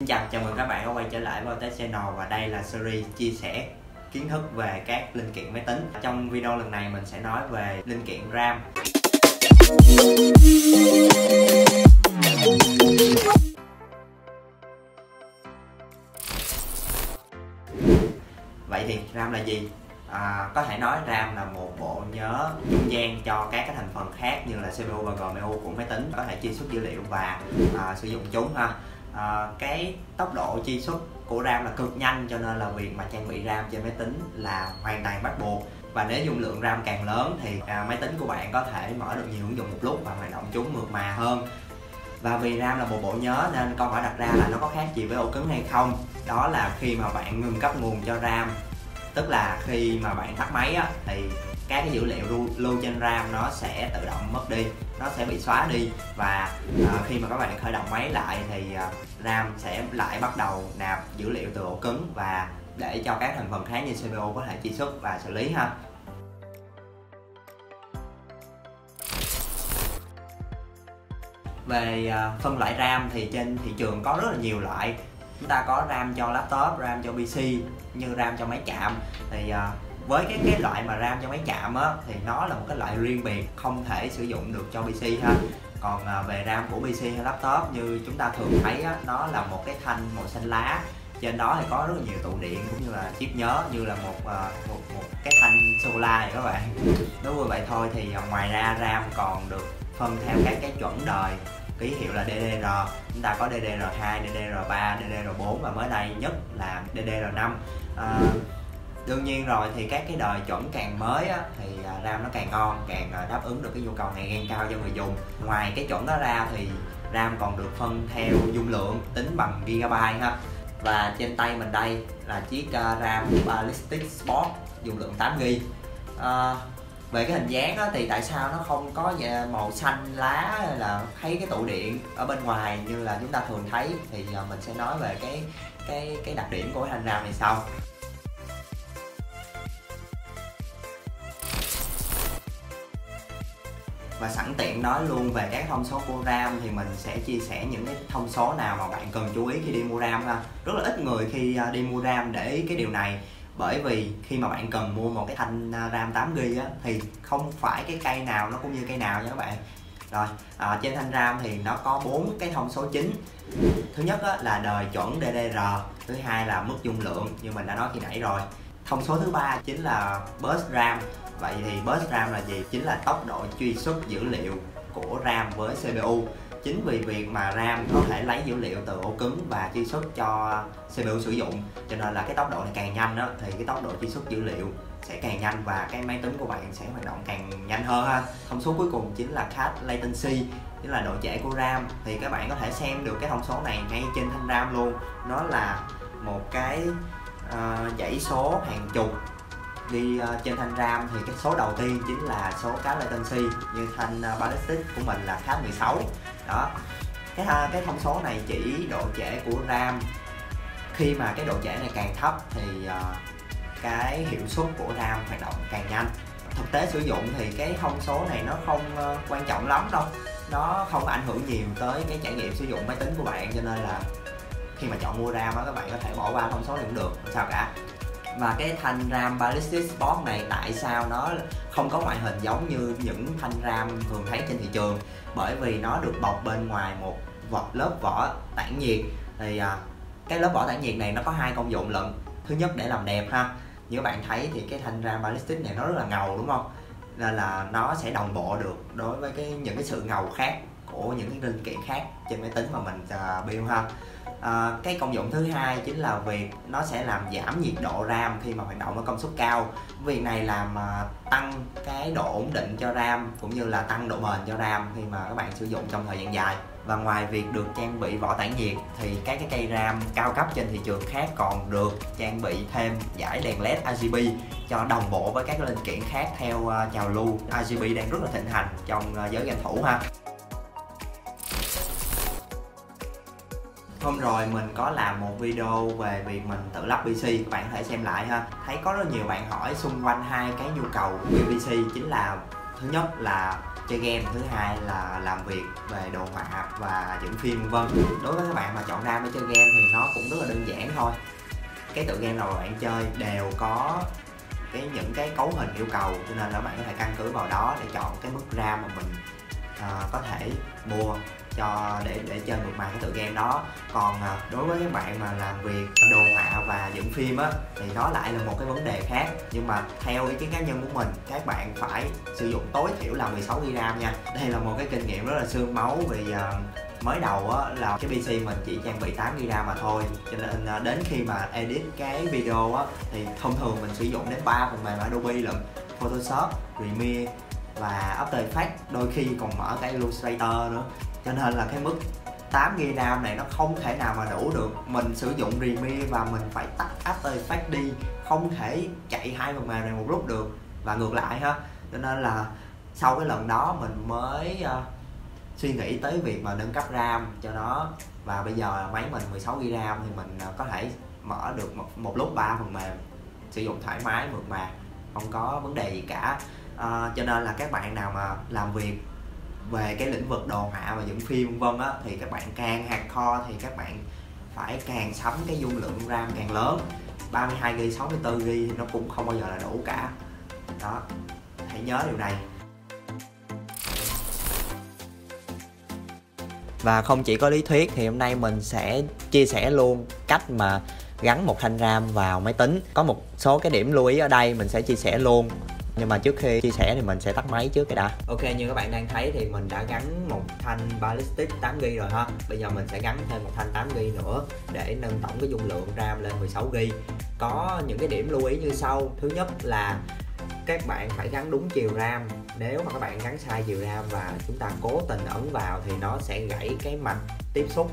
Xin chào mừng các bạn đã quay trở lại với Tech Channel, và đây là series chia sẻ kiến thức về các linh kiện máy tính. Trong video lần này mình sẽ nói về linh kiện RAM. Vậy thì RAM là gì? Có thể nói RAM là một bộ nhớ trung gian cho các cái thành phần khác như là CPU và GPU của máy tính, có thể truy xuất dữ liệu và sử dụng chúng ha. Cái tốc độ truy xuất của RAM là cực nhanh, cho nên là việc mà trang bị RAM trên máy tính là hoàn toàn bắt buộc. Và nếu dung lượng RAM càng lớn thì máy tính của bạn có thể mở được nhiều ứng dụng một lúc và hoạt động chúng mượt mà hơn. Và vì RAM là một bộ nhớ nên câu hỏi đặt ra là nó có khác gì với ổ cứng hay không? Đó là khi mà bạn ngừng cấp nguồn cho RAM, tức là khi mà bạn tắt máy á, thì các cái dữ liệu lưu trên RAM nó sẽ tự động mất đi, nó sẽ bị xóa đi. Và khi mà các bạn khởi động máy lại thì RAM sẽ lại bắt đầu nạp dữ liệu từ ổ cứng và để cho các thành phần khác như CPU có thể truy xuất và xử lý ha. Về phân loại RAM thì trên thị trường có rất là nhiều loại. Chúng ta có RAM cho laptop, RAM cho PC, như RAM cho máy chạm. Thì với cái loại mà RAM cho máy chạm á, thì nó là một cái loại riêng biệt, không thể sử dụng được cho PC ha. Còn về RAM của PC hay laptop như chúng ta thường thấy á, nó là một cái thanh màu xanh lá. Trên đó thì có rất là nhiều tụ điện cũng như là chip nhớ, như là một cái thanh sô cô la này các bạn. Đối với vậy thôi thì ngoài ra RAM còn được phân theo các cái chuẩn đời, ký hiệu là DDR. Chúng ta có DDR2, DDR3, DDR4 và mới đây nhất là DDR5. Đương nhiên rồi thì các cái đời chuẩn càng mới á, thì RAM nó càng ngon, càng đáp ứng được cái nhu cầu ngày càng cao cho người dùng. Ngoài cái chuẩn đó ra thì RAM còn được phân theo dung lượng, tính bằng gigabyte ha. Và trên tay mình đây là chiếc RAM Ballistic Sport dung lượng 8GB. Về cái hình dáng á, thì tại sao nó không có màu xanh lá hay là thấy cái tụ điện ở bên ngoài như là chúng ta thường thấy, thì mình sẽ nói về cái đặc điểm của thanh RAM này sau. Và sẵn tiện nói luôn về các thông số của RAM thì mình sẽ chia sẻ những cái thông số nào mà bạn cần chú ý khi đi mua RAM ha. Rất là ít người khi đi mua RAM để ý cái điều này, bởi vì khi mà bạn cần mua một cái thanh RAM 8GB á, thì không phải cái cây nào nó cũng như cây nào nha các bạn. Rồi, trên thanh RAM thì nó có 4 cái thông số chính. Thứ nhất á, là đời chuẩn DDR, thứ hai là mức dung lượng như mình đã nói khi nãy rồi. Thông số thứ ba chính là burst RAM. Vậy thì burst RAM là gì? Chính là tốc độ truy xuất dữ liệu của RAM với CPU. Chính vì việc mà RAM có thể lấy dữ liệu từ ổ cứng và truy xuất cho CPU sử dụng, cho nên là cái tốc độ này càng nhanh đó, thì cái tốc độ truy xuất dữ liệu sẽ càng nhanh và cái máy tính của bạn sẽ hoạt động càng nhanh hơn ha. Thông số cuối cùng chính là cache latency, chính là độ trễ của RAM. Thì các bạn có thể xem được cái thông số này ngay trên thanh RAM luôn. Nó là một cái dãy số hàng chục đi trên thanh RAM. Thì cái số đầu tiên chính là số cache latency, như thanh Ballistic của mình là cache 16 đó. Cái thông số này chỉ độ trễ của RAM. Khi mà cái độ trễ này càng thấp thì cái hiệu suất của RAM hoạt động càng nhanh. Thực tế sử dụng thì cái thông số này nó không quan trọng lắm đâu, nó không ảnh hưởng nhiều tới cái trải nghiệm sử dụng máy tính của bạn, cho nên là khi mà chọn mua RAM đó, các bạn có thể bỏ qua thông số này cũng được, không sao cả. Và cái thanh RAM Ballistic Sport này tại sao nó không có ngoại hình giống như những thanh RAM thường thấy trên thị trường? Bởi vì nó được bọc bên ngoài một lớp vỏ tản nhiệt. Thì cái lớp vỏ tản nhiệt này nó có hai công dụng lận. Thứ nhất để làm đẹp ha. Như các bạn thấy thì cái thanh RAM Ballistic này nó rất là ngầu đúng không? Nên là nó sẽ đồng bộ được đối với những cái sự ngầu khác của những cái linh kiện khác trên máy tính mà mình build ha. Cái công dụng thứ hai chính là việc nó sẽ làm giảm nhiệt độ RAM khi mà hoạt động ở công suất cao. Việc này làm tăng cái độ ổn định cho RAM cũng như là tăng độ bền cho RAM khi mà các bạn sử dụng trong thời gian dài. Và ngoài việc được trang bị vỏ tản nhiệt thì các cái cây RAM cao cấp trên thị trường khác còn được trang bị thêm dải đèn LED RGB cho đồng bộ với các linh kiện khác theo trào lưu. RGB đang rất là thịnh hành trong giới game thủ ha. Hôm rồi mình có làm một video về việc mình tự lắp PC, các bạn có thể xem lại ha. Thấy có rất nhiều bạn hỏi xung quanh hai cái nhu cầu của PC, chính là thứ nhất là chơi game, thứ hai là làm việc về đồ họa và dựng phim vân vân. Đối với các bạn mà chọn RAM để chơi game thì nó cũng rất là đơn giản thôi. Cái tựa game nào mà bạn chơi đều có những cái cấu hình yêu cầu, cho nên là bạn có thể căn cứ vào đó để chọn cái mức RAM mà mình có thể mua để chơi mượt mà cái tựa game đó. Còn đối với các bạn mà làm việc đồ họa và dựng phim á thì nó lại là một cái vấn đề khác, nhưng mà theo ý kiến cá nhân của mình, các bạn phải sử dụng tối thiểu là 16GB RAM nha. Đây là một cái kinh nghiệm rất là xương máu, vì mới đầu á là cái PC mình chỉ trang bị 8GB RAM mà thôi, cho nên đến khi mà edit cái video á thì thông thường mình sử dụng đến 3 phần mềm Adobe lận: Photoshop, Premiere và After Effects, đôi khi còn mở cái Illustrator nữa. Cho nên là cái mức 8GB RAM này nó không thể nào mà đủ được. Mình sử dụng Premiere và mình phải tắt After Effects đi, không thể chạy hai phần mềm này một lúc được, và ngược lại ha. Cho nên là sau cái lần đó mình mới suy nghĩ tới việc mà nâng cấp RAM cho nó, và bây giờ máy mình 16GB RAM thì mình có thể mở được một lúc 3 phần mềm, sử dụng thoải mái mượt mà, không có vấn đề gì cả. Cho nên là các bạn nào mà làm việc về cái lĩnh vực đồ họa và dựng phim vân vân á, thì các bạn càng hardcore thì các bạn phải càng sắm cái dung lượng RAM càng lớn. 32GB, 64GB thì nó cũng không bao giờ là đủ cả. Đó, hãy nhớ điều này. Và không chỉ có lý thuyết thì hôm nay mình sẽ chia sẻ luôn cách mà gắn một thanh RAM vào máy tính. Có một số cái điểm lưu ý ở đây mình sẽ chia sẻ luôn, nhưng mà trước khi chia sẻ thì mình sẽ tắt máy trước cái đã. Ok, như các bạn đang thấy thì mình đã gắn một thanh Ballistic 8GB rồi ha. Bây giờ mình sẽ gắn thêm một thanh 8GB nữa để nâng tổng cái dung lượng RAM lên 16GB. Có những cái điểm lưu ý như sau. Thứ nhất là các bạn phải gắn đúng chiều RAM. Nếu mà các bạn gắn sai chiều RAM và chúng ta cố tình ấn vào thì nó sẽ gãy cái mạch tiếp xúc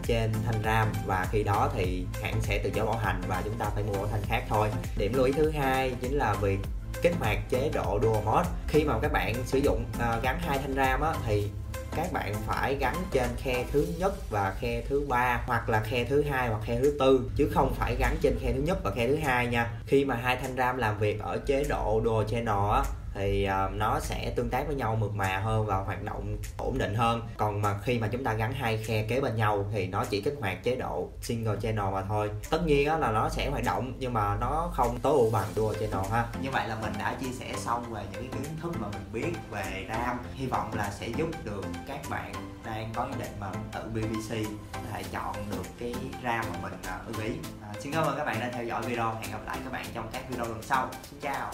trên thanh RAM, và khi đó thì hãng sẽ từ chối bảo hành và chúng ta phải mua một thanh khác thôi. Điểm lưu ý thứ hai chính là việc kích hoạt chế độ Dual Mode. Khi mà các bạn sử dụng gắn hai thanh RAM á, thì các bạn phải gắn trên khe thứ nhất và khe thứ ba, hoặc là khe thứ hai hoặc khe thứ tư, chứ không phải gắn trên khe thứ nhất và khe thứ hai nha. Khi mà hai thanh RAM làm việc ở chế độ Dual Channel á thì nó sẽ tương tác với nhau mượt mà hơn và hoạt động ổn định hơn. Còn mà khi mà chúng ta gắn hai khe kế bên nhau thì nó chỉ kích hoạt chế độ Single Channel mà thôi. Tất nhiên là nó sẽ hoạt động nhưng mà nó không tối ưu bằng Dual Channel ha. Như vậy là mình đã chia sẻ xong về những cái kiến thức mà mình biết về RAM. Hy vọng là sẽ giúp được các bạn đang có ý định mà tự BBC có thể chọn được cái RAM mà mình ưng ý. Xin cảm ơn các bạn đã theo dõi video. Hẹn gặp lại các bạn trong các video lần sau. Xin chào.